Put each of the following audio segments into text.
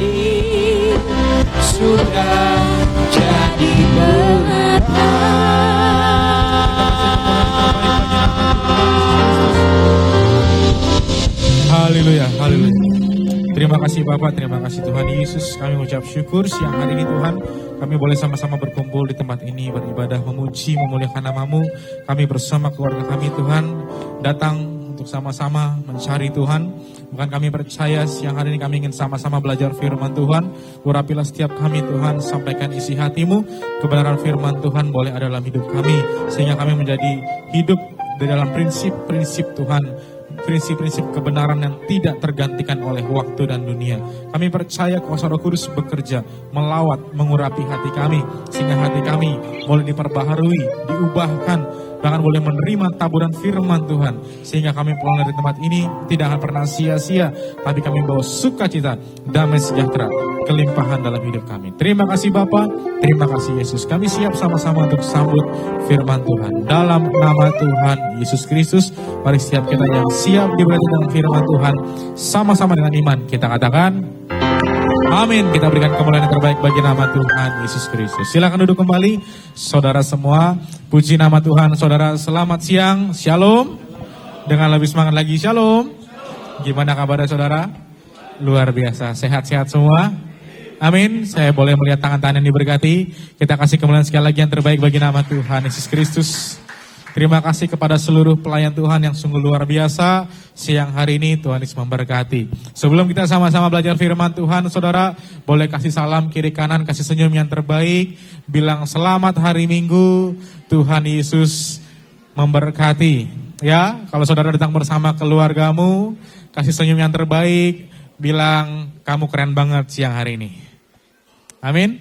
ini sudah jadi berapa. Haleluya, haleluya. Terima kasih Bapak, terima kasih Tuhan Yesus. Kami mengucap syukur siang hari ini Tuhan. Kami boleh sama-sama berkumpul di tempat ini, beribadah, memuji, memuliakan nama-Mu. Kami bersama keluarga kami Tuhan, datang untuk sama-sama mencari Tuhan. Bukan kami percaya siang hari ini kami ingin sama-sama belajar firman Tuhan. Urapilah setiap kami Tuhan, sampaikan isi hati-Mu. Kebenaran firman Tuhan boleh ada dalam hidup kami. Sehingga kami menjadi hidup di dalam prinsip-prinsip Tuhan. Prinsip-prinsip kebenaran yang tidak tergantikan oleh waktu dan dunia. Kami percaya Kuasa Roh Kudus bekerja, melawat, mengurapi hati kami. Sehingga hati kami boleh diperbaharui, diubahkan, bahkan boleh menerima taburan firman Tuhan. Sehingga kami pulang dari tempat ini tidak akan pernah sia-sia, tapi kami bawa sukacita, damai sejahtera, kelimpahan dalam hidup kami. Terima kasih Bapa, terima kasih Yesus. Kami siap sama-sama untuk sambut firman Tuhan. Dalam nama Tuhan Yesus Kristus, mari setiap kita yang siap diberkati dengan firman Tuhan, sama-sama dengan iman kita katakan amin. Kita berikan kemuliaan yang terbaik bagi nama Tuhan Yesus Kristus. Silakan duduk kembali, saudara semua. Puji nama Tuhan, saudara. Selamat siang, shalom. Dengan lebih semangat lagi, shalom. Gimana kabarnya saudara? Luar biasa, sehat-sehat semua. Amin. Saya boleh melihat tangan-tangan yang diberkati. Kita kasih kemuliaan sekali lagi yang terbaik bagi nama Tuhan Yesus Kristus. Terima kasih kepada seluruh pelayan Tuhan yang sungguh luar biasa. Siang hari ini Tuhan Yesus memberkati. Sebelum kita sama-sama belajar firman Tuhan, saudara boleh kasih salam kiri kanan, kasih senyum yang terbaik. Bilang selamat hari Minggu, Tuhan Yesus memberkati. Ya, kalau saudara datang bersama keluargamu, kasih senyum yang terbaik. Bilang kamu keren banget siang hari ini. Amin.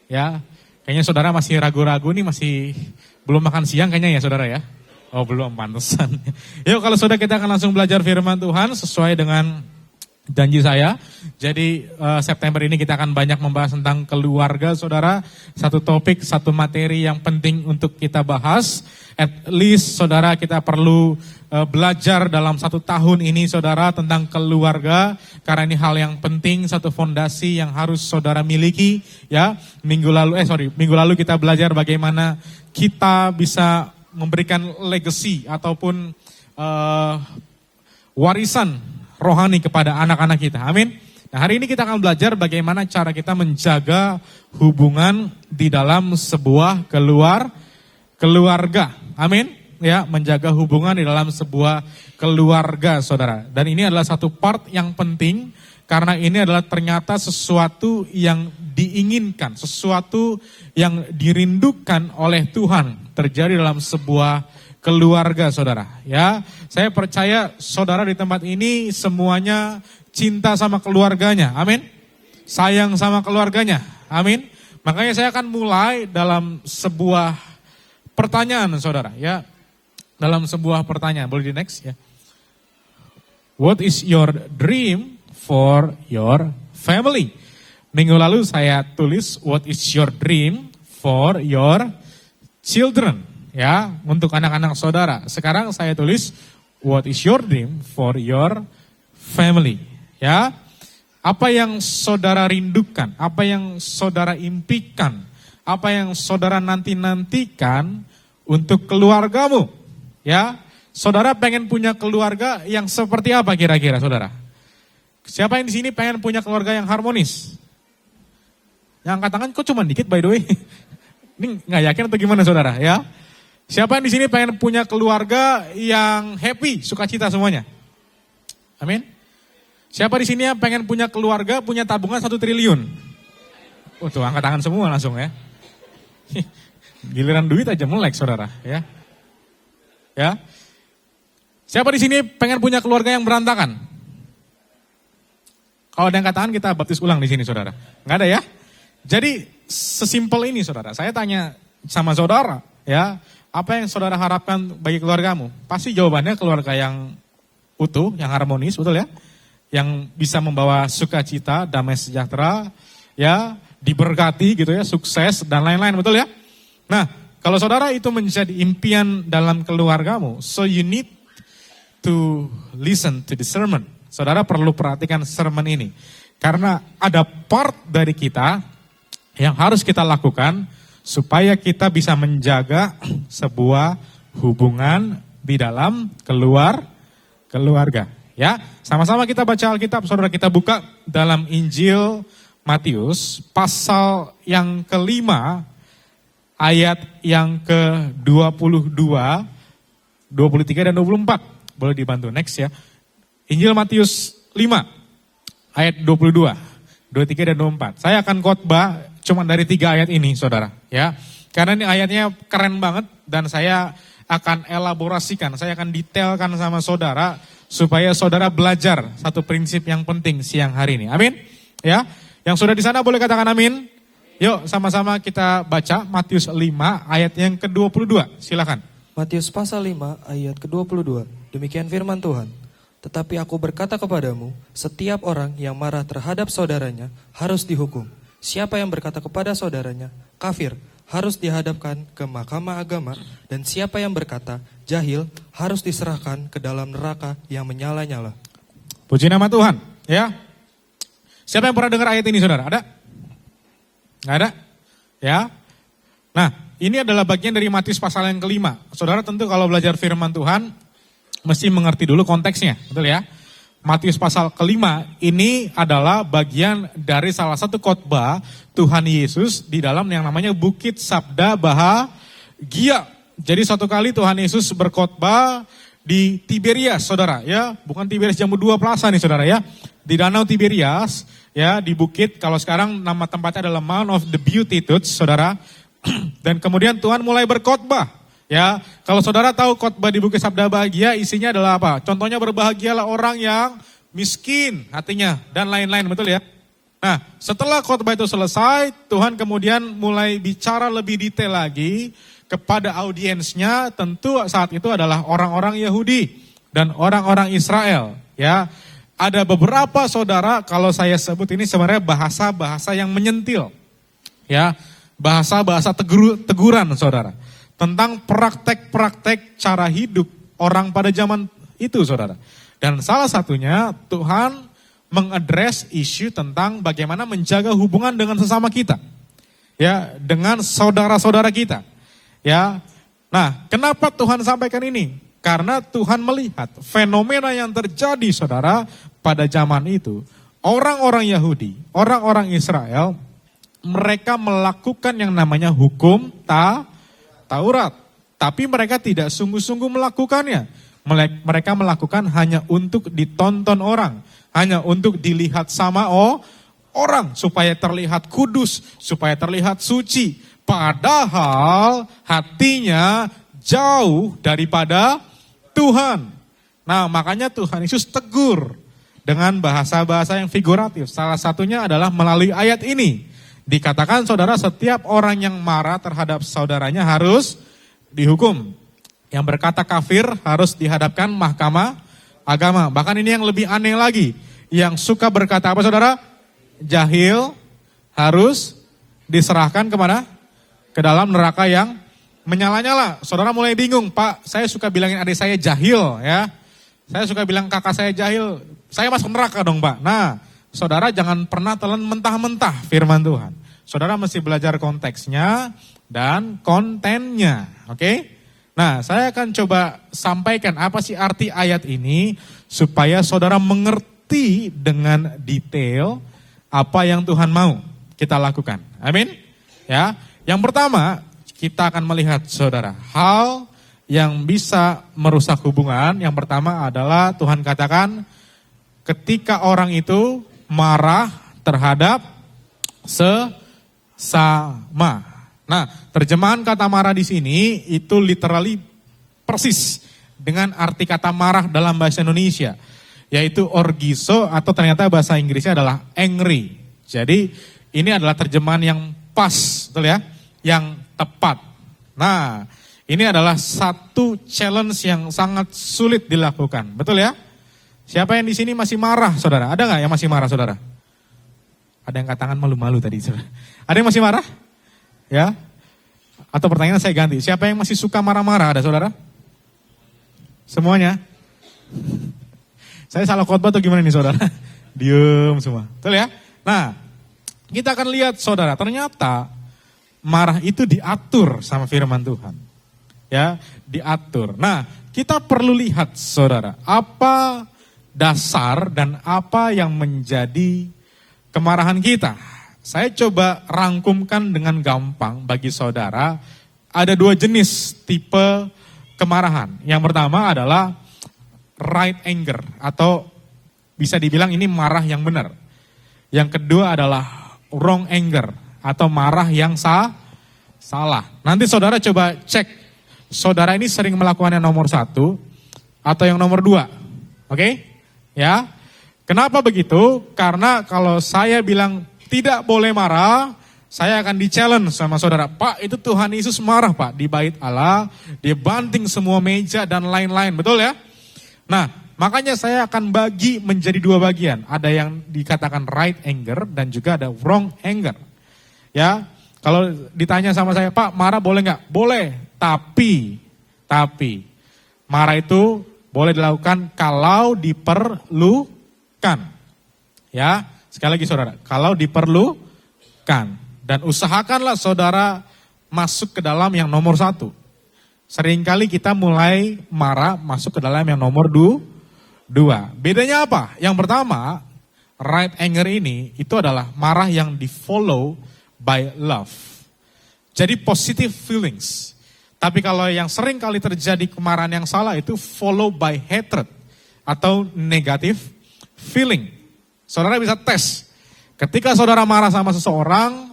Ya, kayaknya saudara masih ragu-ragu nih, masih belum makan siang kayaknya ya saudara ya. Oh belum, pantesan. Yuk kalau saudara kita akan langsung belajar firman Tuhan sesuai dengan janji saya. Jadi September ini kita akan banyak membahas tentang keluarga saudara. Satu topik, satu materi yang penting untuk kita bahas. At least saudara kita perlu belajar dalam 1 tahun ini saudara tentang keluarga. Karena ini hal yang penting, satu fondasi yang harus saudara miliki ya. Minggu lalu kita belajar bagaimana kita bisa memberikan legacy ataupun warisan rohani kepada anak-anak kita. Amin. Nah, hari ini kita akan belajar bagaimana cara kita menjaga hubungan di dalam sebuah keluarga. Amin. Ya, menjaga hubungan di dalam sebuah keluarga, saudara. Dan ini adalah satu part yang penting karena ini adalah ternyata sesuatu yang diinginkan, sesuatu yang dirindukan oleh Tuhan terjadi dalam sebuah keluarga, saudara. Ya, saya percaya saudara di tempat ini semuanya cinta sama keluarganya. Amin. Sayang sama keluarganya. Amin. Makanya saya akan mulai dalam sebuah pertanyaan, saudara. Ya, dalam sebuah pertanyaan. Boleh di next ya. What is your dream for your family? Minggu lalu saya tulis what is your dream for your children. Ya, untuk anak-anak saudara. Sekarang saya tulis what is your dream for your family. Ya, apa yang saudara rindukan, apa yang saudara impikan, apa yang saudara nanti-nantikan untuk keluargamu. Ya, saudara pengen punya keluarga yang seperti apa kira-kira saudara? Siapa yang di sini pengen punya keluarga yang harmonis? Yang angkat tangan kok cuma dikit by the way. Ini nggak yakin atau gimana saudara ya? Siapa yang di sini pengen punya keluarga yang happy, sukacita semuanya? Amin. Siapa di sini yang pengen punya keluarga, punya tabungan 1 triliun? Oh tuh angkat tangan semua langsung ya. Giliran duit aja melek saudara ya. Ya. Siapa di sini pengen punya keluarga yang berantakan? Kalau ada yang katakan kita baptis ulang di sini saudara. Nggak ada ya? Jadi sesimpel ini saudara. Saya tanya sama saudara ya. Apa yang saudara harapkan bagi keluargamu? Pasti jawabannya keluarga yang utuh, yang harmonis, betul ya? Yang bisa membawa sukacita, damai sejahtera, ya, diberkati gitu ya, sukses dan lain-lain, betul ya? Nah, kalau saudara itu menjadi impian dalam keluargamu, so you need to listen to the sermon. Saudara perlu perhatikan sermon ini. Karena ada part dari kita yang harus kita lakukan supaya kita bisa menjaga sebuah hubungan di dalam keluarga. Ya, sama-sama kita baca Alkitab, saudara, kita buka dalam Injil Matius pasal yang kelima ayat yang ke-22, 23 dan 24. Boleh dibantu next ya. Injil Matius 5 ayat 22, 23 dan 24. Saya akan khotbah cuma dari 3 ayat ini, saudara, ya. Karena ini ayatnya keren banget dan saya akan elaborasikan, saya akan detailkan sama saudara supaya saudara belajar satu prinsip yang penting siang hari ini. Amin. Ya. Yang sudah di sana boleh katakan amin. Yuk sama-sama kita baca Matius 5 ayat yang ke-22. Silakan. Matius pasal 5 ayat ke-22. Demikian firman Tuhan. Tetapi aku berkata kepadamu, setiap orang yang marah terhadap saudaranya harus dihukum. Siapa yang berkata kepada saudaranya, kafir, harus dihadapkan ke mahkamah agama, dan siapa yang berkata, jahil, harus diserahkan ke dalam neraka yang menyala-nyala. Puji nama Tuhan, ya. Siapa yang pernah dengar ayat ini, saudara? Ada? Nggak ada? Ya. Nah, ini adalah bagian dari Matius pasal yang kelima. Saudara tentu kalau belajar firman Tuhan, mesti mengerti dulu konteksnya, betul ya? Matius pasal kelima ini adalah bagian dari salah satu khotbah Tuhan Yesus di dalam yang namanya Bukit Sabda Bahagia. Jadi suatu kali Tuhan Yesus berkhotbah di Tiberias, saudara, ya, bukan Tiberias Jambu 2 Plaza nih, saudara, ya, di Danau Tiberias, ya, di bukit. Kalau sekarang nama tempatnya adalah Mount of the Beatitudes, saudara. Dan kemudian Tuhan mulai berkhotbah. Ya, kalau saudara tahu khotbah di Bukit Sabda Bahagia isinya adalah apa? Contohnya berbahagialah orang yang miskin hatinya dan lain-lain, betul ya? Nah, setelah khotbah itu selesai, Tuhan kemudian mulai bicara lebih detail lagi kepada audiensnya, tentu saat itu adalah orang-orang Yahudi dan orang-orang Israel, ya. Ada beberapa saudara, kalau saya sebut ini sebenarnya bahasa-bahasa yang menyentil. Ya, bahasa-bahasa teguran, saudara. Tentang praktek-praktek cara hidup orang pada zaman itu, saudara. Dan salah satunya Tuhan mengadres isu tentang bagaimana menjaga hubungan dengan sesama kita. Ya, dengan saudara-saudara kita. Ya. Nah, kenapa Tuhan sampaikan ini? Karena Tuhan melihat fenomena yang terjadi, saudara, pada zaman itu. Orang-orang Yahudi, orang-orang Israel, mereka melakukan yang namanya hukum Taurat, tapi mereka tidak sungguh-sungguh melakukannya. Mereka melakukan hanya untuk ditonton orang, hanya untuk dilihat sama orang, supaya terlihat kudus, supaya terlihat suci. Padahal hatinya jauh daripada Tuhan. Nah, makanya Tuhan Yesus tegur dengan bahasa-bahasa yang figuratif. Salah satunya adalah melalui ayat ini. Dikatakan, saudara, setiap orang yang marah terhadap saudaranya harus dihukum. Yang berkata kafir harus dihadapkan mahkamah agama. Bahkan ini yang lebih aneh lagi. Yang suka berkata apa, saudara? Jahil harus diserahkan kemana? Ke dalam neraka yang menyala-nyala. Saudara mulai bingung, Pak, saya suka bilangin adik saya jahil, ya. Saya suka bilang kakak saya jahil, saya masuk neraka dong, Pak. Nah, saudara jangan pernah telan mentah-mentah firman Tuhan. Saudara mesti belajar konteksnya dan kontennya, oke? Nah, saya akan coba sampaikan apa sih arti ayat ini supaya saudara mengerti dengan detail apa yang Tuhan mau kita lakukan. Amin? Ya. Yang pertama, kita akan melihat, saudara, hal yang bisa merusak hubungan. Yang pertama adalah Tuhan katakan ketika orang itu marah terhadap sesama. Nah, terjemahan kata marah di sini itu literally persis dengan arti kata marah dalam bahasa Indonesia, yaitu orgiso, atau ternyata bahasa Inggrisnya adalah angry. Jadi ini adalah terjemahan yang pas, betul ya, yang tepat. Nah, ini adalah satu challenge yang sangat sulit dilakukan, betul ya? Siapa yang di sini masih marah, saudara? Ada nggak yang masih marah, saudara? Ada yang angkat tangan malu-malu tadi, saudara. Ada yang masih marah? Ya? Atau pertanyaan saya ganti, siapa yang masih suka marah-marah, ada, saudara? Semuanya? Saya salah khotbah atau gimana nih, saudara? Diem semua. Betul ya? Nah, kita akan lihat saudara, ternyata marah itu diatur sama firman Tuhan. Ya, diatur. Nah, kita perlu lihat saudara, apa dasar dan apa yang menjadi kemarahan kita. Saya coba rangkumkan dengan gampang bagi saudara. Ada dua jenis tipe kemarahan. Yang pertama adalah right anger atau bisa dibilang ini marah yang benar. Yang kedua adalah wrong anger atau marah yang salah. Nanti saudara coba cek. Saudara ini sering melakukan yang nomor 1 atau yang nomor 2. Oke? Ya. Kenapa begitu? Karena kalau saya bilang tidak boleh marah, saya akan di-challenge sama saudara. Pak, itu Tuhan Yesus marah Pak di bait Allah, dia banting semua meja dan lain-lain. Betul ya? Nah, makanya saya akan bagi menjadi 2 bagian. Ada yang dikatakan right anger dan juga ada wrong anger. Ya, kalau ditanya sama saya, Pak, marah boleh nggak? Boleh. Tapi marah itu boleh dilakukan kalau diperlukan. Ya, sekali lagi saudara, kalau diperlukan. Dan usahakanlah saudara masuk ke dalam yang nomor 1. Seringkali kita mulai marah masuk ke dalam yang nomor 2. Bedanya apa? Yang pertama, right anger ini itu adalah marah yang di follow by love. Jadi positive feelings. Tapi kalau yang sering kali terjadi kemarahan yang salah itu follow by hatred atau negative feeling. Saudara bisa tes. Ketika saudara marah sama seseorang,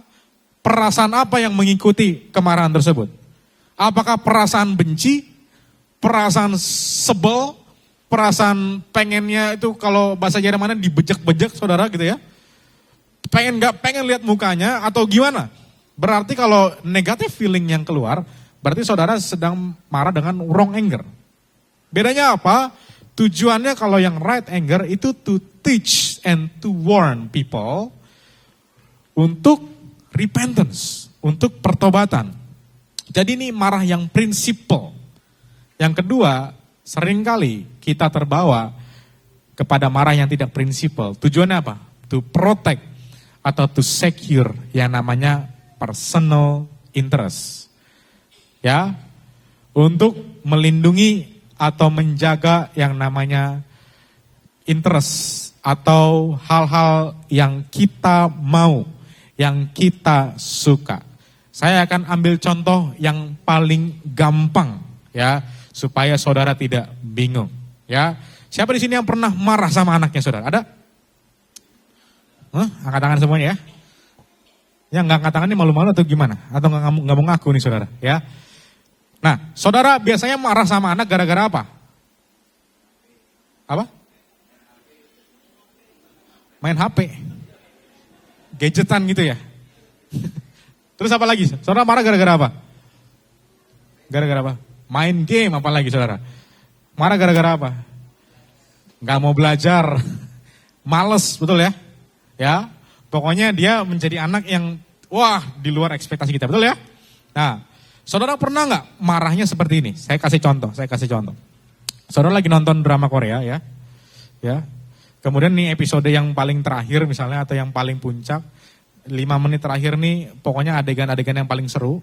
perasaan apa yang mengikuti kemarahan tersebut? Apakah perasaan benci, perasaan sebel, perasaan pengennya itu kalau bahasa Jermannya dibejek-bejek saudara gitu ya? Pengen lihat mukanya atau gimana? Berarti kalau negative feeling yang keluar, berarti saudara sedang marah dengan wrong anger. Bedanya apa? Tujuannya kalau yang right anger itu to teach and to warn people untuk repentance, untuk pertobatan. Jadi ini marah yang prinsipal. Yang kedua, seringkali kita terbawa kepada marah yang tidak prinsipal. Tujuannya apa? To protect atau to secure yang namanya personal interest. Ya, untuk melindungi atau menjaga yang namanya interest atau hal-hal yang kita mau, yang kita suka. Saya akan ambil contoh yang paling gampang ya, supaya saudara tidak bingung ya. Siapa di sini yang pernah marah sama anaknya saudara? Ada? Angkat tangan semuanya ya. Yang nggak angkat tangan ini malu-malu atau gimana? Atau nggak mau ngaku nih saudara ya. Nah, saudara biasanya marah sama anak gara-gara apa? Apa? Main HP. Gadgetan gitu ya. Terus apa lagi? Saudara marah gara-gara apa? Gara-gara apa? Main game apa lagi saudara? Marah gara-gara apa? Gak mau belajar. Males, betul ya? Ya, pokoknya dia menjadi anak yang wah di luar ekspektasi kita, betul ya? Nah, saudara pernah nggak marahnya seperti ini? Saya kasih contoh. Saudara lagi nonton drama Korea ya. Kemudian nih episode yang paling terakhir misalnya atau yang paling puncak, 5 menit terakhir nih pokoknya adegan-adegan yang paling seru.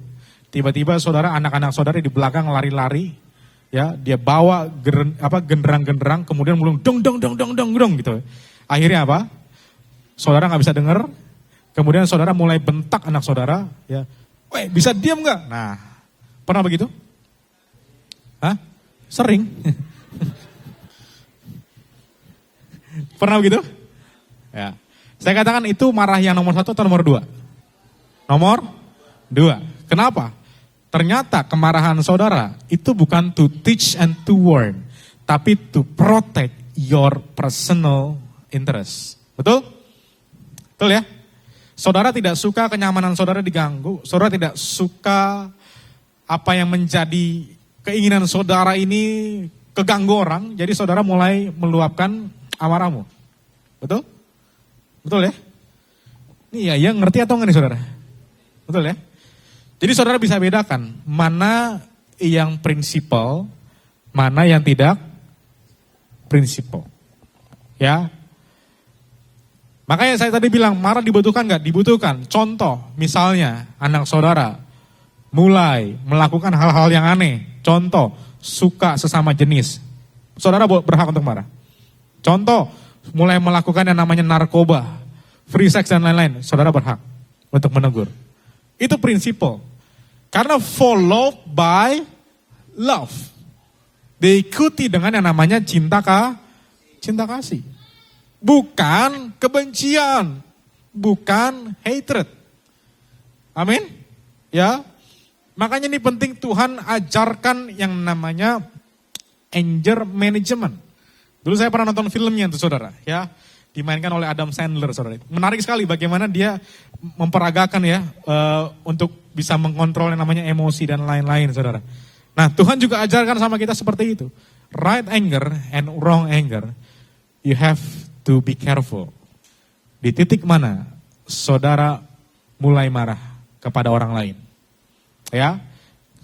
Tiba-tiba saudara, anak-anak saudara di belakang lari-lari, ya dia bawa genderang-genderang, kemudian mulung dong gitu. Akhirnya apa? Saudara nggak bisa dengar, kemudian saudara mulai bentak anak saudara, ya, weh bisa diam nggak? Nah, pernah begitu? Hah? Sering. Pernah begitu? Ya. Saya katakan itu marah yang nomor 1 atau nomor 2? Nomor 2. Kenapa? Ternyata kemarahan saudara itu bukan to teach and to warn, tapi to protect your personal interest. Betul? Betul ya? Saudara tidak suka kenyamanan saudara diganggu, saudara tidak suka apa yang menjadi keinginan saudara ini keganggu orang, jadi saudara mulai meluapkan amarahmu. Betul? Betul ya? Iya, ya ngerti atau enggak nih saudara? Betul ya? Jadi saudara bisa bedakan mana yang prinsipal, mana yang tidak prinsipal. Ya. Makanya saya tadi bilang marah dibutuhkan nggak? Dibutuhkan. Contoh, misalnya anak saudara mulai melakukan hal-hal yang aneh. Contoh, suka sesama jenis. Saudara berhak untuk marah. Contoh, mulai melakukan yang namanya narkoba, free sex dan lain-lain. Saudara berhak untuk menegur. Itu prinsipal. Karena followed by love. Diikuti dengan yang namanya cinta kasih. Bukan kebencian, bukan hatred. Amin. Ya. Makanya ini penting Tuhan ajarkan yang namanya anger management. Dulu saya pernah nonton filmnya tuh saudara, ya. Dimainkan oleh Adam Sandler, saudara. Menarik sekali bagaimana dia memperagakan ya untuk bisa mengontrol yang namanya emosi dan lain-lain, saudara. Nah, Tuhan juga ajarkan sama kita seperti itu. Right anger and wrong anger, you have to be careful. Di titik mana saudara mulai marah kepada orang lain. Ya,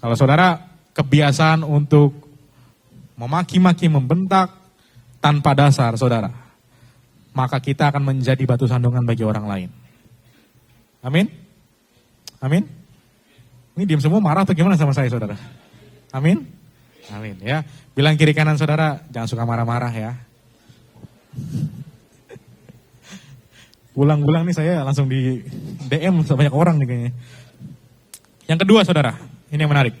kalau saudara kebiasaan untuk memaki-maki, membentak tanpa dasar, saudara, maka kita akan menjadi batu sandungan bagi orang lain. Amin? Amin? Ini diam semua marah atau gimana sama saya, saudara? Amin? Amin, ya. Bilang kiri kanan saudara, jangan suka marah-marah ya. Ulang-ulang nih saya langsung di DM sebanyak orang nih kayaknya. Yang kedua saudara, ini yang menarik.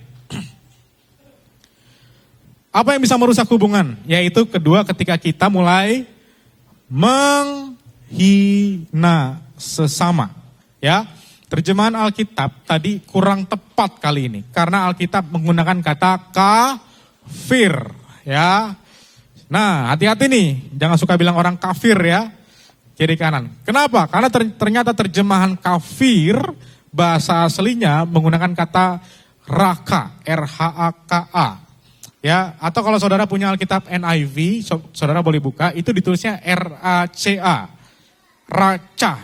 Apa yang bisa merusak hubungan? Yaitu kedua ketika kita mulai menghina sesama. Ya, terjemahan Alkitab tadi kurang tepat kali ini. Karena Alkitab menggunakan kata kafir. Ya, nah hati-hati nih, jangan suka bilang orang kafir ya. Kiri kanan. Kenapa? Karena ternyata terjemahan kafir bahasa aslinya menggunakan kata raka, R-H-A-K-A. Ya, atau kalau saudara punya Alkitab NIV, saudara boleh buka, itu ditulisnya R-A-C-A. Raca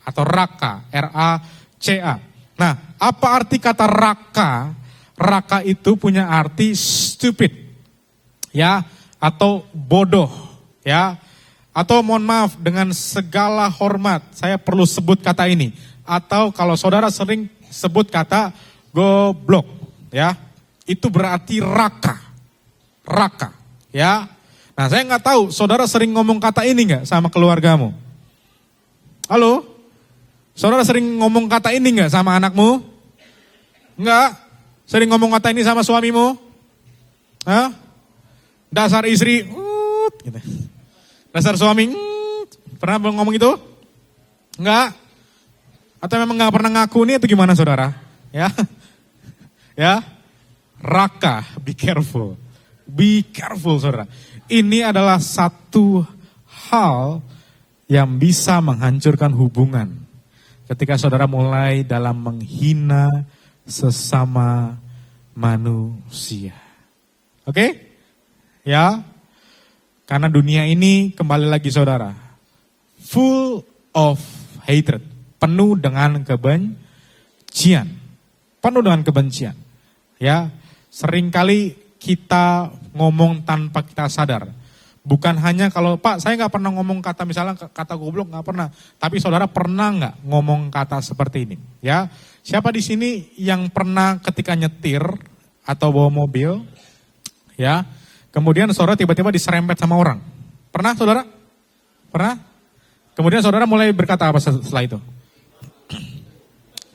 atau raka, R-A-C-A. Nah, apa arti kata raka? Raka itu punya arti stupid. Ya, atau bodoh, ya. Atau mohon maaf, dengan segala hormat, saya perlu sebut kata ini. Atau kalau saudara sering sebut kata goblok, ya, itu berarti raka, ya. Nah, saya nggak tahu, saudara sering ngomong kata ini nggak sama keluargamu? Halo, saudara sering ngomong kata ini nggak sama anakmu? Nggak? Sering ngomong kata ini sama suamimu? Hah? Dasar istri, gitu. Dasar suami, pernah ngomong itu? Enggak? Atau memang enggak pernah ngaku nih atau gimana saudara? Ya, ya, raka, be careful saudara. Ini adalah satu hal yang bisa menghancurkan hubungan. Ketika saudara mulai dalam menghina sesama manusia. Oke? Ya. Karena dunia ini kembali lagi saudara, full of hatred, penuh dengan kebencian, Ya, seringkali kita ngomong tanpa kita sadar. Bukan hanya kalau Pak, saya nggak pernah ngomong kata misalnya kata goblok nggak pernah, tapi saudara pernah nggak ngomong kata seperti ini? Ya, siapa di sini yang pernah ketika nyetir atau bawa mobil, ya? Kemudian saudara tiba-tiba diserempet sama orang. Pernah saudara? Pernah? Kemudian saudara mulai berkata apa setelah itu?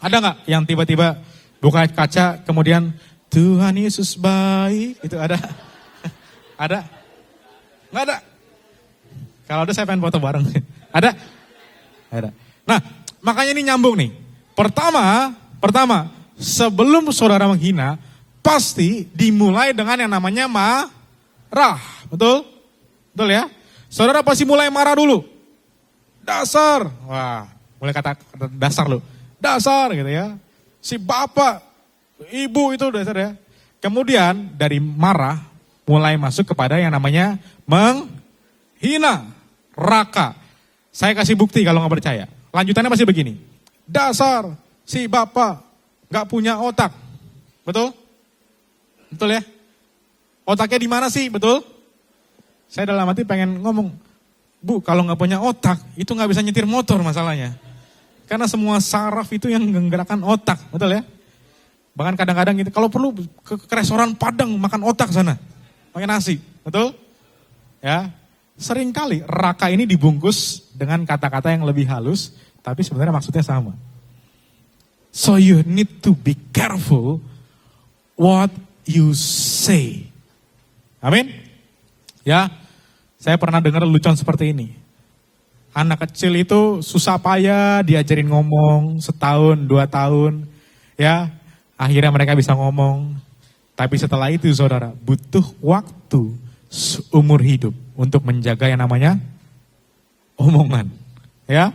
Ada nggak yang tiba-tiba buka kaca kemudian Tuhan Yesus baik? Itu ada? Ada? Nggak ada? Kalau ada saya pengen foto bareng. Ada? Ada. Nah, makanya ini nyambung nih. Pertama, sebelum saudara menghina, pasti dimulai dengan yang namanya marah, betul? Betul ya? Saudara pasti mulai marah dulu. Dasar. Wah, mulai kata dasar lu. Dasar gitu ya. Si bapak, ibu itu dasar ya. Kemudian dari marah mulai masuk kepada yang namanya menghina, raka. Saya kasih bukti kalau nggak percaya. Lanjutannya masih begini. Dasar si bapak nggak punya otak. Betul? Betul ya? Otaknya di mana sih, betul? Saya dalam hati pengen ngomong, Bu, kalau nggak punya otak, itu nggak bisa nyetir motor masalahnya. Karena semua saraf itu yang menggerakkan otak, betul ya? Bahkan kadang-kadang gitu, kalau perlu ke restoran Padang makan otak sana, pakai nasi, betul? Ya, seringkali raka ini dibungkus dengan kata-kata yang lebih halus, tapi sebenarnya maksudnya sama. So you need to be careful what you say. Amin? Ya, saya pernah dengar lelucon seperti ini. Anak kecil itu susah payah diajarin ngomong setahun, 2 tahun. Ya, akhirnya mereka bisa ngomong. Tapi setelah itu saudara, butuh waktu seumur hidup untuk menjaga yang namanya omongan. Ya,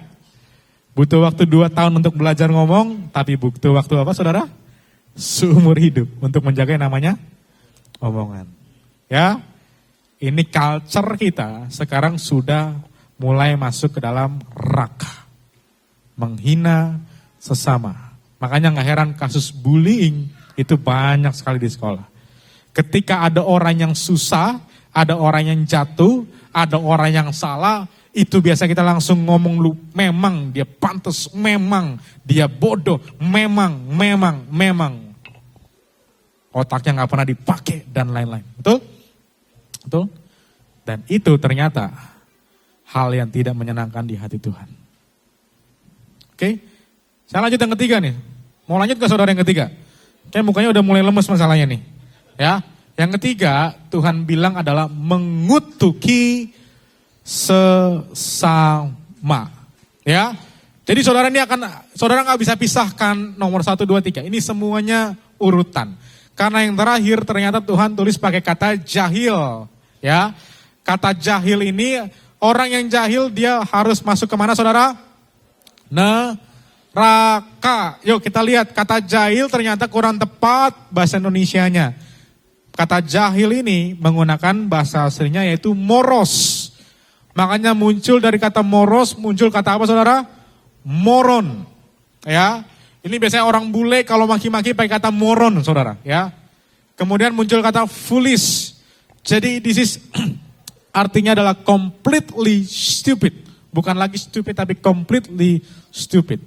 butuh waktu 2 tahun untuk belajar ngomong, tapi butuh waktu apa saudara? Seumur hidup untuk menjaga yang namanya omongan. Ya, ini culture kita sekarang sudah mulai masuk ke dalam raka. Menghina sesama. Makanya gak heran kasus bullying itu banyak sekali di sekolah. Ketika ada orang yang susah, ada orang yang jatuh, ada orang yang salah, itu biasa kita langsung ngomong lu, memang dia pantas, memang dia bodoh, memang. Otaknya gak pernah dipakai dan lain-lain. Betul? Betul? Dan itu ternyata hal yang tidak menyenangkan di hati Tuhan. Oke, saya lanjut yang ketiga nih. Mau lanjut ke saudara yang ketiga? Kayak mukanya udah mulai lemes masalahnya nih. Ya, yang ketiga Tuhan bilang adalah mengutuki sesama. Ya, jadi saudara nggak bisa pisahkan nomor 1, 2, 3. Ini semuanya urutan. Karena yang terakhir ternyata Tuhan tulis pakai kata jahil. Ya, kata jahil ini, orang yang jahil dia harus masuk kemana saudara? Neraka. Yuk kita lihat, kata jahil ternyata kurang tepat bahasa Indonesianya. Kata jahil ini menggunakan bahasa aslinya yaitu moros. Makanya muncul dari kata moros, muncul kata apa saudara? Moron. Ya, ini biasanya orang bule kalau maki-maki pakai kata moron saudara. Ya, kemudian muncul kata foolish. Jadi this is artinya adalah completely stupid. Bukan lagi stupid tapi completely stupid.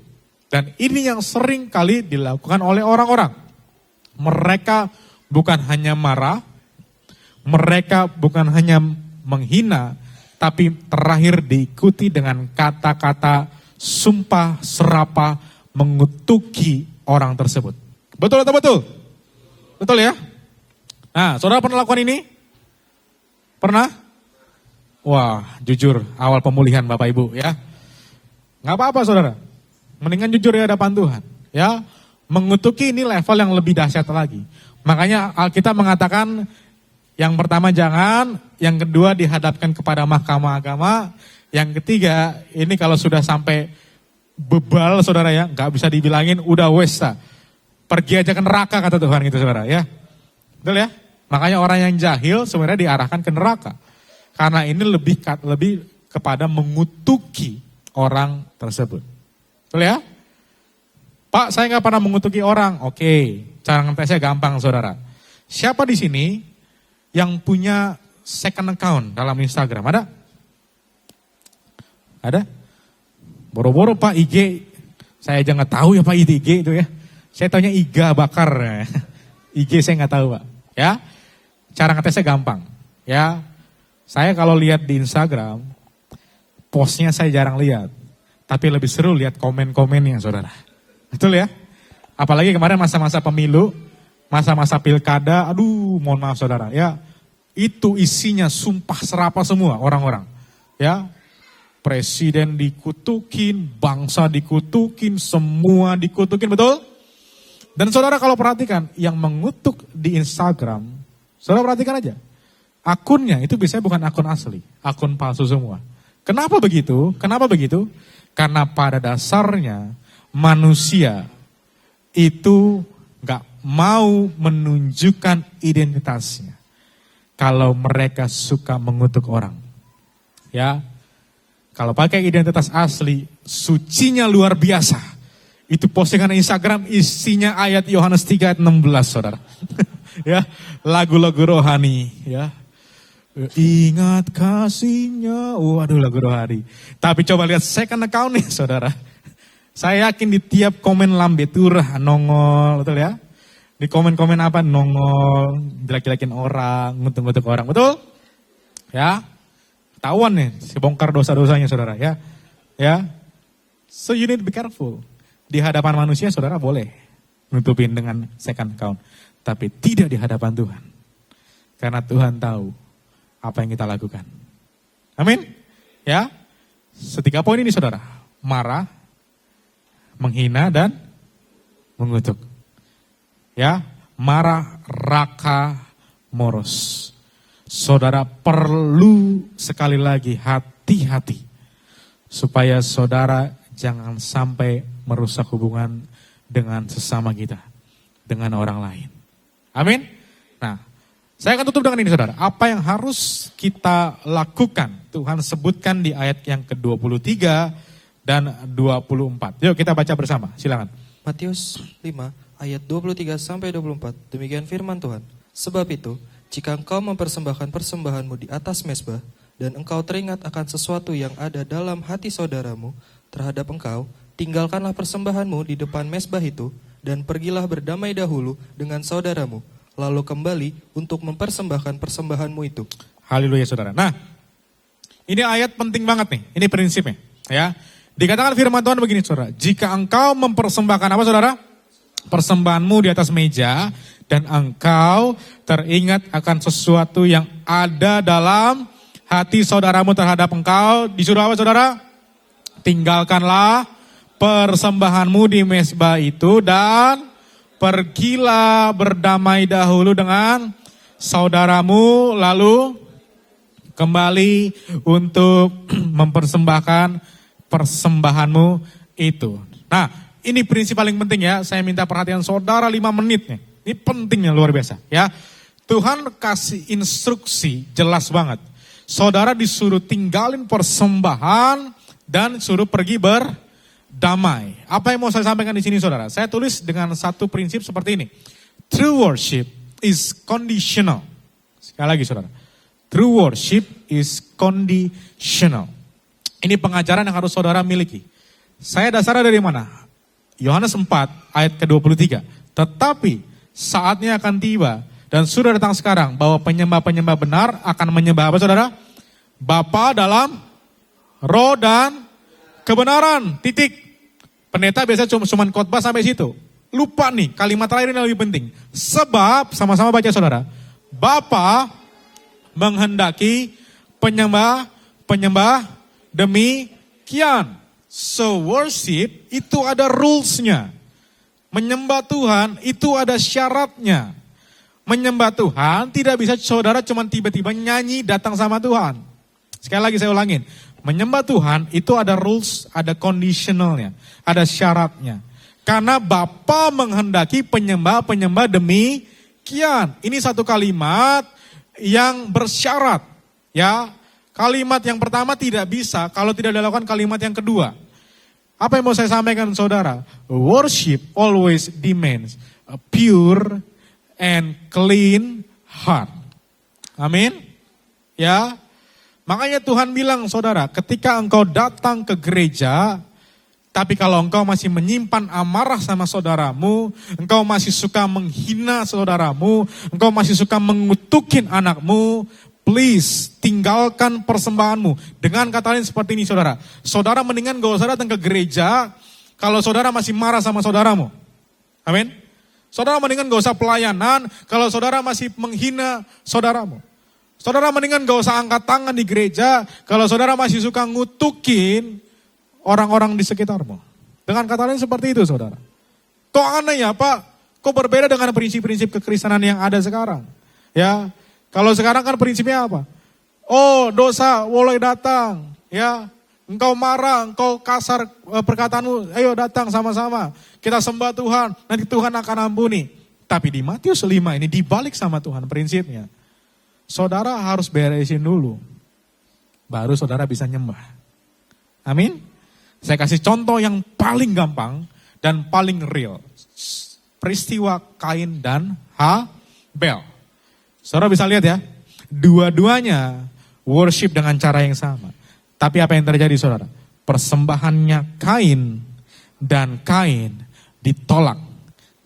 Dan ini yang sering kali dilakukan oleh orang-orang. Mereka bukan hanya marah, mereka bukan hanya menghina, tapi terakhir diikuti dengan kata-kata sumpah serapah mengutuki orang tersebut. Betul atau betul? Betul ya? Nah, saudara pernah lakukan ini? Pernah? Wah, jujur, awal pemulihan Bapak Ibu ya. Gak apa-apa saudara, mendingan jujur di hadapan Tuhan. Ya, mengutuki ini level yang lebih dahsyat lagi. Makanya Alkitab mengatakan, yang pertama jangan, yang kedua dihadapkan kepada mahkamah agama, yang ketiga ini kalau sudah sampai bebal saudara ya, gak bisa dibilangin udah westa. Pergi aja ke neraka kata Tuhan gitu saudara ya. Betul ya? Makanya orang yang jahil sebenarnya diarahkan ke neraka. Karena ini lebih kepada mengutuki orang tersebut. Betul ya? Pak, saya nggak pernah mengutuki orang. Oke, cara ngetesnya gampang saudara. Siapa di sini yang punya second account dalam Instagram? Ada? Ada? Boro-boro Pak IG. Saya aja nggak tahu ya Pak IG itu ya. Saya taunya Iga Bakar. IG saya nggak tahu Pak. Ya, cara ngetesnya gampang. Ya. Saya kalau lihat di Instagram, postnya saya jarang lihat. Tapi lebih seru lihat komen-komennya saudara. Betul ya? Apalagi kemarin masa-masa pemilu, masa-masa pilkada, aduh mohon maaf saudara ya. Itu isinya sumpah serapah semua orang-orang. Ya, presiden dikutukin, bangsa dikutukin, semua dikutukin, betul? Dan saudara kalau perhatikan, yang mengutuk di Instagram, saudara perhatikan aja. Akunnya itu biasanya bukan akun asli, akun palsu semua. Kenapa begitu? Kenapa begitu? Karena pada dasarnya manusia itu gak mau menunjukkan identitasnya. Kalau mereka suka mengutuk orang. Ya, kalau pakai identitas asli, sucinya luar biasa. Itu postingan Instagram isinya ayat Yohanes 3 ayat 16 saudara. Ya, lagu-lagu rohani ya. Ingat kasihnya. Waduh, lagu rohani. Tapi coba lihat second account nih saudara. Saya yakin di tiap komen lambe turah nongol, betul ya? Di komen-komen apa nongol, jelek-jelekin orang, ngutuk-ngutuk orang, betul? Ya, ketahuan nih, sebongkar dosa-dosanya saudara ya. Ya, so you need to be careful. Di hadapan manusia saudara boleh nutupin dengan second account, tapi tidak di hadapan Tuhan. Karena Tuhan tahu apa yang kita lakukan. Amin? Ya, setiga poin ini saudara, marah, menghina dan mengutuk. Ya, marah, raka, moros. Saudara perlu sekali lagi hati-hati supaya saudara jangan sampai merusak hubungan dengan sesama kita, dengan orang lain. Amin. Nah, saya akan tutup dengan ini saudara. Apa yang harus kita lakukan? Tuhan sebutkan di ayat yang ke-23 dan 24. Yuk kita baca bersama, silakan. Matius 5 ayat 23 sampai 24. Demikian firman Tuhan. Sebab itu, jika engkau mempersembahkan persembahanmu di atas mezbah dan engkau teringat akan sesuatu yang ada dalam hati saudaramu terhadap engkau, tinggalkanlah persembahanmu di depan mezbah itu dan pergilah berdamai dahulu dengan saudaramu, lalu kembali untuk mempersembahkan persembahanmu itu. Haleluya saudara. Nah, ini ayat penting banget nih. Ini prinsipnya, ya. Dikatakan firman Tuhan begini saudara, jika engkau mempersembahkan apa saudara? Persembahanmu di atas meja dan engkau teringat akan sesuatu yang ada dalam hati saudaramu terhadap engkau, disuruh apa saudara? Tinggalkanlah persembahanmu di mezbah itu dan pergilah berdamai dahulu dengan saudaramu lalu kembali untuk mempersembahkan persembahanmu itu. Nah, ini prinsip paling penting ya. Saya minta perhatian saudara 5 menit nih. Ini pentingnya luar biasa ya. Tuhan kasih instruksi jelas banget. Saudara disuruh tinggalin persembahan dan suruh pergi berdamai. Apa yang mau saya sampaikan di sini saudara? Saya tulis dengan satu prinsip seperti ini. True worship is conditional. Sekali lagi saudara. True worship is conditional. Ini pengajaran yang harus saudara miliki. Saya dasarnya dari mana? Yohanes 4 ayat ke-23. Tetapi saatnya akan tiba dan sudah datang sekarang bahwa penyembah-penyembah benar akan menyembah apa saudara? Bapa dalam roh dan kebenaran. Titik. Pendeta biasa cuma khotbah sampai situ. Lupa nih kalimat terakhir ini lebih penting. Sebab sama-sama baca saudara. Bapa menghendaki penyembah demikian. So worship itu ada rules-nya. Menyembah Tuhan itu ada syaratnya. Menyembah Tuhan tidak bisa saudara cuma tiba-tiba nyanyi datang sama Tuhan. Sekali lagi saya ulangin. Menyembah Tuhan itu ada rules, ada conditionalnya, ada syaratnya. Karena Bapa menghendaki penyembah demikian. Ini satu kalimat yang bersyarat. Ya, kalimat yang pertama tidak bisa kalau tidak dilakukan kalimat yang kedua. Apa yang mau saya sampaikan saudara? Worship always demands a pure and clean heart. Amin. Ya. Makanya Tuhan bilang saudara, ketika engkau datang ke gereja, tapi kalau engkau masih menyimpan amarah sama saudaramu, engkau masih suka menghina saudaramu, engkau masih suka mengutukin anakmu, please tinggalkan persembahanmu. Dengan kata lain seperti ini saudara. Saudara mendingan gak usah datang ke gereja kalau saudara masih marah sama saudaramu. Amin. Saudara mendingan gak usah pelayanan kalau saudara masih menghina saudaramu. Saudara mendingan gak usah angkat tangan di gereja kalau saudara masih suka ngutukin orang-orang di sekitarmu. Dengan kata lain seperti itu saudara. Kok aneh ya Pak? Kok berbeda dengan prinsip-prinsip kekristenan yang ada sekarang? Ya. Kalau sekarang kan prinsipnya apa? Oh, dosa boleh datang, ya. Engkau marah, engkau kasar perkataanmu, ayo datang sama-sama. Kita sembah Tuhan, nanti Tuhan akan ampuni. Tapi di Matius 5 ini dibalik sama Tuhan prinsipnya. Saudara harus beresin dulu, baru saudara bisa nyembah. Amin. Saya kasih contoh yang paling gampang dan paling real. Peristiwa Kain dan Habel. Saudara bisa lihat ya, Dua-duanya worship dengan cara yang sama. Tapi apa yang terjadi saudara? Persembahannya Kain dan Kain ditolak.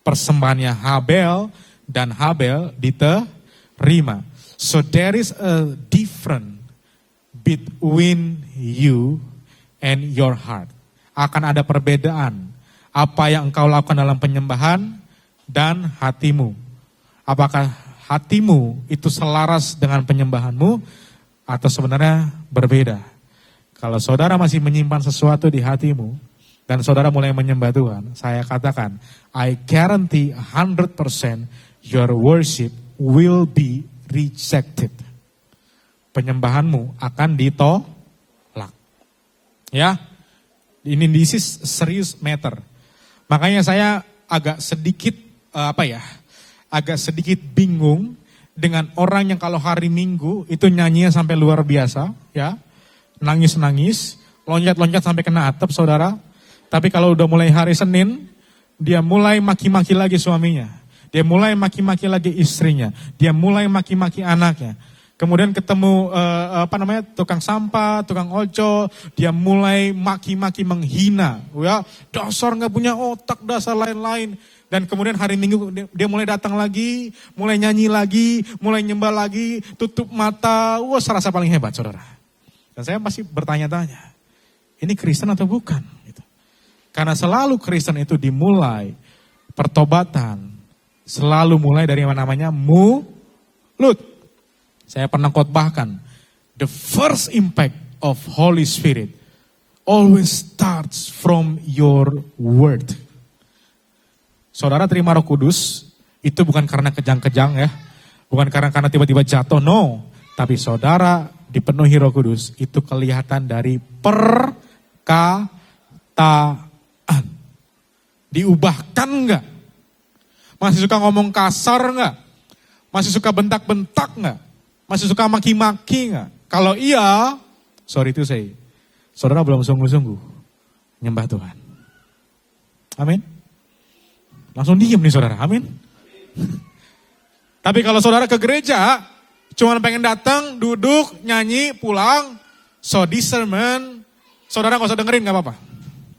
Persembahannya Habel dan Habel diterima. So there is a difference between you and your heart. Akan ada perbedaan apa yang engkau lakukan dalam penyembahan dan hatimu. Apakah hatimu itu selaras dengan penyembahanmu atau sebenarnya berbeda? Kalau saudara masih menyimpan sesuatu di hatimu dan saudara mulai menyembah Tuhan, saya katakan, I guarantee 100% your worship will be rejected. Penyembahanmu akan ditolak. Ya, ini this is serious matter. Makanya saya agak sedikit agak sedikit bingung dengan orang yang kalau hari Minggu itu nyanyinya sampai luar biasa, ya, nangis-nangis, loncat-loncat sampai kena atap, saudara. Tapi kalau udah mulai hari Senin, dia mulai maki-maki lagi suaminya, dia mulai maki-maki lagi istrinya, dia mulai maki-maki anaknya. Kemudian ketemu tukang sampah, tukang ojol, dia mulai maki-maki menghina, ya, dasar nggak punya otak, dasar lain-lain. Dan kemudian hari Minggu dia mulai datang lagi, mulai nyanyi lagi, mulai nyembah lagi, tutup mata, wah serasa paling hebat saudara. Dan saya masih bertanya-tanya, ini Kristen atau bukan? Gitu. Karena selalu Kristen itu dimulai, pertobatan, selalu mulai dari yang namanya mulut. Saya pernah khotbahkan, the first impact of Holy Spirit always starts from your word. Saudara terima Roh Kudus, itu bukan karena kejang-kejang ya, bukan karena tiba-tiba jatuh, no. Tapi saudara dipenuhi Roh Kudus, itu kelihatan dari perkataan. Diubahkan enggak? Masih suka ngomong kasar enggak? Masih suka bentak-bentak enggak? Masih suka maki-maki enggak? Kalau iya, sorry to say, saudara belum sungguh-sungguh nyembah Tuhan. Amin. Langsung diem nih saudara, amin. Tapi kalau saudara ke gereja, cuma pengen datang, duduk, nyanyi, pulang, so this sermon, saudara gak usah dengerin gak apa-apa.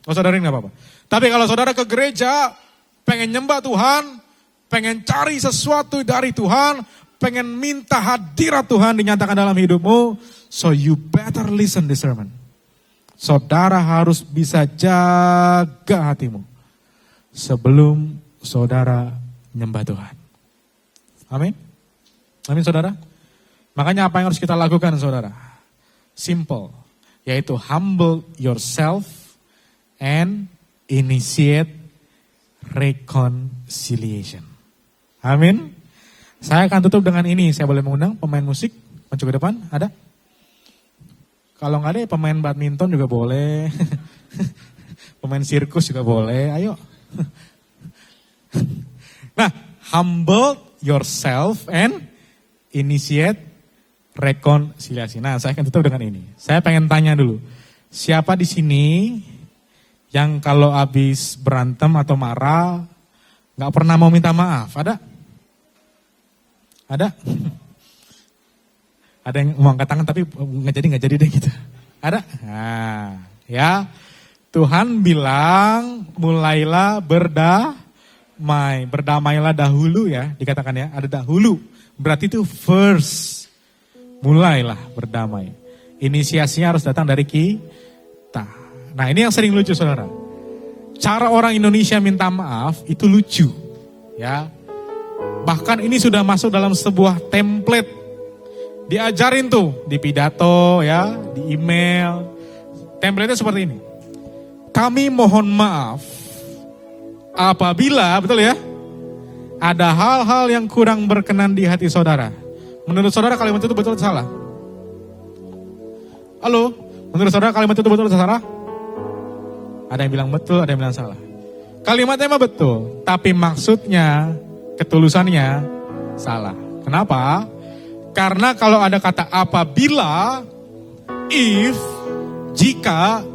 Gak usah dengerin gak apa-apa. Tapi kalau saudara ke gereja, pengen nyembah Tuhan, pengen cari sesuatu dari Tuhan, pengen minta hadirat Tuhan dinyatakan dalam hidupmu, so you better listen this sermon. Saudara harus bisa jaga hatimu sebelum saudara nyembah Tuhan. Amin. Amin saudara. Makanya apa yang harus kita lakukan saudara? Simple. Yaitu humble yourself and initiate reconciliation. Amin. Saya akan tutup dengan ini. Saya boleh mengundang pemain musik maju ke depan? Ada? Kalau nggak ada ya pemain badminton juga boleh. Pemain sirkus juga boleh. Ayo. Nah, humble yourself and initiate rekonsiliasi. Nah, saya akan tutup dengan ini. Saya pengen tanya dulu, siapa di sini yang kalau habis berantem atau marah nggak pernah mau minta maaf? Ada? Ada? Ada yang mau angkat tangan tapi nggak jadi deh gitu. Ada? Nah, ya. Tuhan bilang mulailah berdamailah dahulu ya, dikatakan ya, ada dahulu. Berarti itu first. Mulailah berdamai. Inisiasinya harus datang dari kita. Nah, ini yang sering lucu saudara. Cara orang Indonesia minta maaf itu lucu. Ya. Bahkan ini sudah masuk dalam sebuah template. Diajarin tuh di pidato ya, di email. Template-nya seperti ini. Kami mohon maaf apabila, betul ya, ada hal-hal yang kurang berkenan di hati saudara. Menurut saudara kalimat itu betul atau salah? Halo? Menurut saudara kalimat itu betul atau salah? Ada yang bilang betul, ada yang bilang salah. Kalimatnya emang betul, tapi maksudnya, ketulusannya salah. Kenapa? Karena kalau ada kata apabila, if, jika,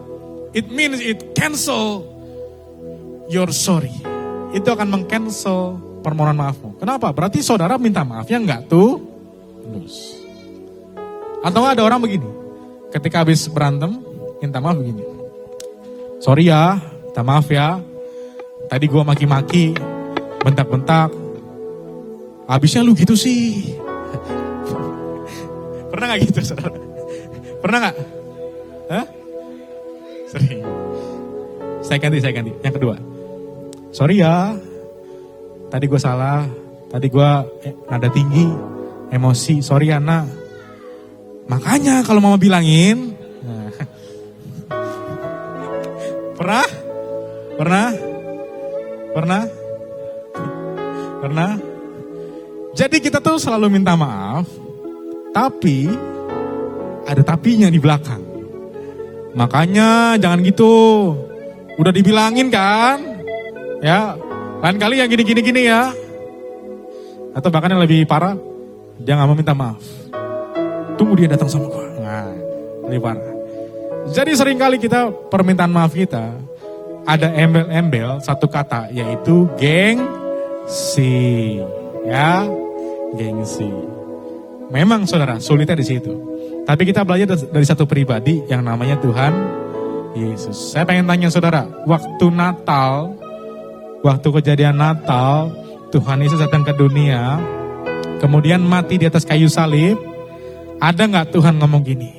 it means it cancel your sorry. Itu akan meng-cancel permohonan maafmu. Kenapa? Berarti saudara minta maafnya enggak tulus. Atau ada orang begini, ketika habis berantem, minta maaf begini. Sorry ya, minta maaf ya. Tadi gue maki-maki, bentak-bentak. Habisnya lu gitu sih. Pernah gak gitu, saudara? Pernah gak? Hah? Sering. Saya ganti. Yang kedua. Sorry ya, tadi gue salah. Tadi gue nada tinggi, emosi. Sorry ya nak. Makanya kalau mama bilangin. Nah. Pernah? Jadi kita tuh selalu minta maaf, tapi ada tapinya di belakang. Makanya jangan gitu. Udah dibilangin kan? Ya, lain kali yang gini ya. Atau bahkan yang lebih parah, dia gak mau minta maaf. Tunggu dia datang sama gua. Nah, lebih parah. Jadi seringkali kita permintaan maaf kita ada embel-embel satu kata, yaitu gengsi. Ya, gengsi. Memang saudara, sulitnya di situ. Tapi kita belajar dari satu pribadi yang namanya Tuhan Yesus. Saya pengen tanya saudara, waktu Natal, waktu kejadian Natal, Tuhan Yesus datang ke dunia, kemudian mati di atas kayu salib, ada gak Tuhan ngomong gini?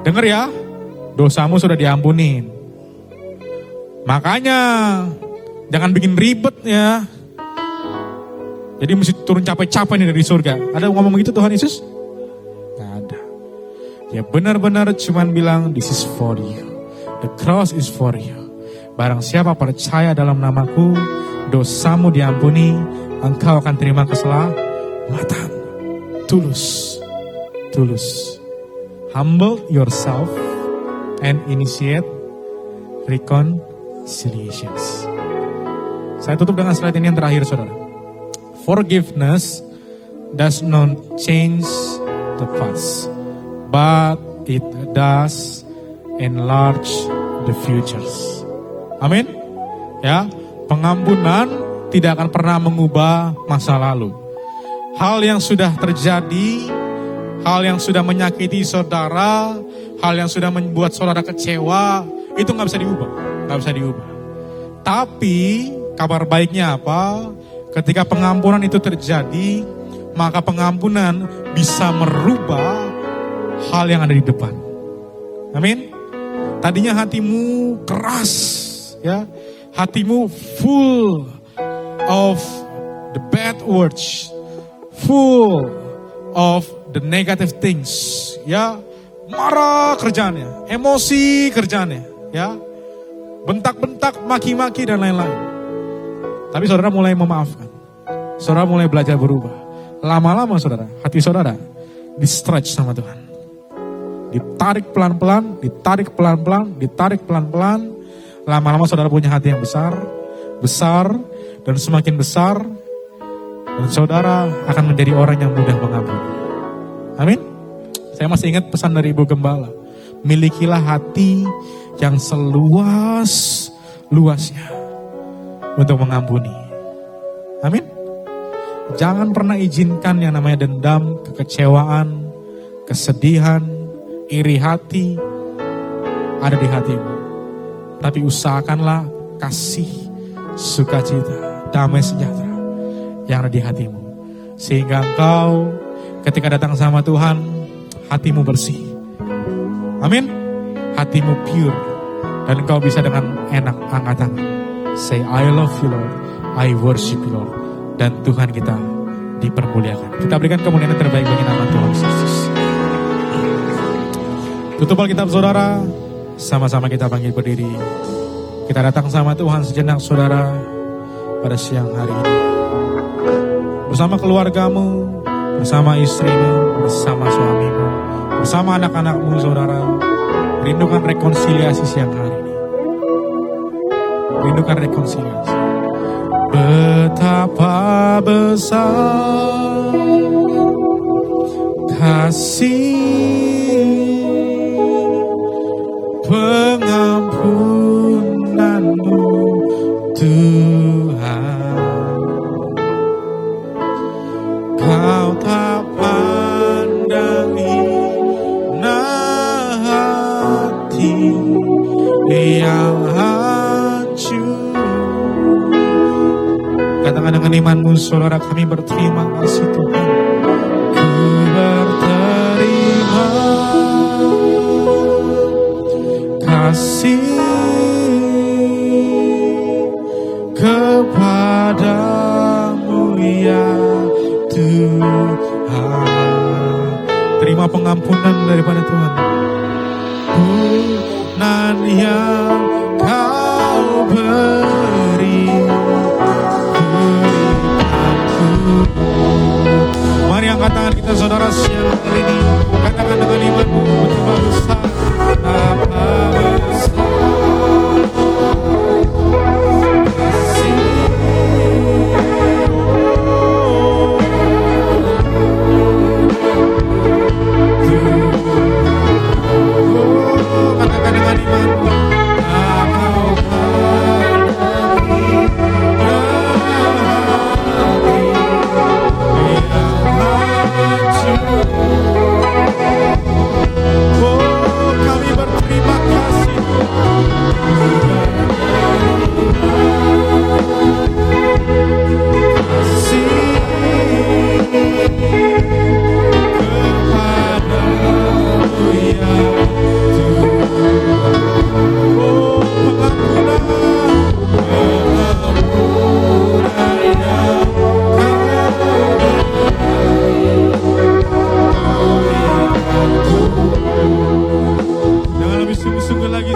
Denger ya, dosamu sudah diampunin. Makanya, jangan bikin ribet ya. Jadi mesti turun capek-capek nih dari surga. Ada ngomong begitu Tuhan Yesus? Gak ada. Ya benar-benar cuman bilang, this is for you. The cross is for you. Barang siapa percaya dalam namaku, dosamu diampuni, engkau akan terima keselamatan. Tulus. Humble yourself and initiate reconciliations. Saya tutup dengan slide ini yang terakhir saudara. Forgiveness does not change the past, but it does enlarge the futures. Amin. Ya, pengampunan tidak akan pernah mengubah masa lalu. Hal yang sudah terjadi, hal yang sudah menyakiti saudara, hal yang sudah membuat saudara kecewa, itu gak bisa diubah. Tapi kabar baiknya apa? Ketika pengampunan itu terjadi, maka pengampunan bisa merubah hal yang ada di depan. Amin. Tadinya hatimu keras, ya, hatimu full of the bad words, full of the negative things, ya, marah kerjaannya, emosi kerjaannya, ya, bentak-bentak, maki-maki dan lain-lain. Tapi saudara mulai memaafkan, saudara mulai belajar berubah. Lama-lama saudara, hati saudara di-stretch sama Tuhan. Ditarik pelan-pelan, ditarik pelan-pelan. Lama-lama saudara punya hati yang besar, dan semakin besar, dan saudara akan menjadi orang yang mudah mengampuni. Amin. Saya masih ingat pesan dari Ibu Gembala. Milikilah hati yang seluas-luasnya untuk mengampuni. Amin. Jangan pernah izinkan yang namanya dendam, kekecewaan, kesedihan, iri hati ada di hatimu. Tapi usahakanlah kasih, sukacita, damai sejahtera yang ada di hatimu. Sehingga engkau ketika datang sama Tuhan, hatimu bersih. Amin. Hatimu pure. Dan engkau bisa dengan enak angkat tangan. Say, I love you Lord, I worship you Lord. Dan Tuhan kita dipermuliakan. Kita berikan kemuliaan yang terbaik bagi nama Tuhan Yesus. Tutup Alkitab saudara, sama-sama kita panggil berdiri. Kita datang sama Tuhan sejenak saudara pada siang hari ini. Bersama keluargamu, bersama istrimu, bersama suamimu, bersama anak-anakmu saudara. Rindukan rekonsiliasi siang hari ini. Rindukan rekonsiliasi. Betapa besar kasih pengampunanmu Tuhan. Kau tak pandang katakan dengan imanmu, saudara, kami berterima kasih Tuhan. Ku berterima kasih kepadamu ya Tuhan. Terima pengampunan daripada Tuhan. Ampunan yang kau berikanku. Mari angkat tangan kita saudara siang hari ini. Katakan dengan imanmu, betapa besar, betapa besar lagi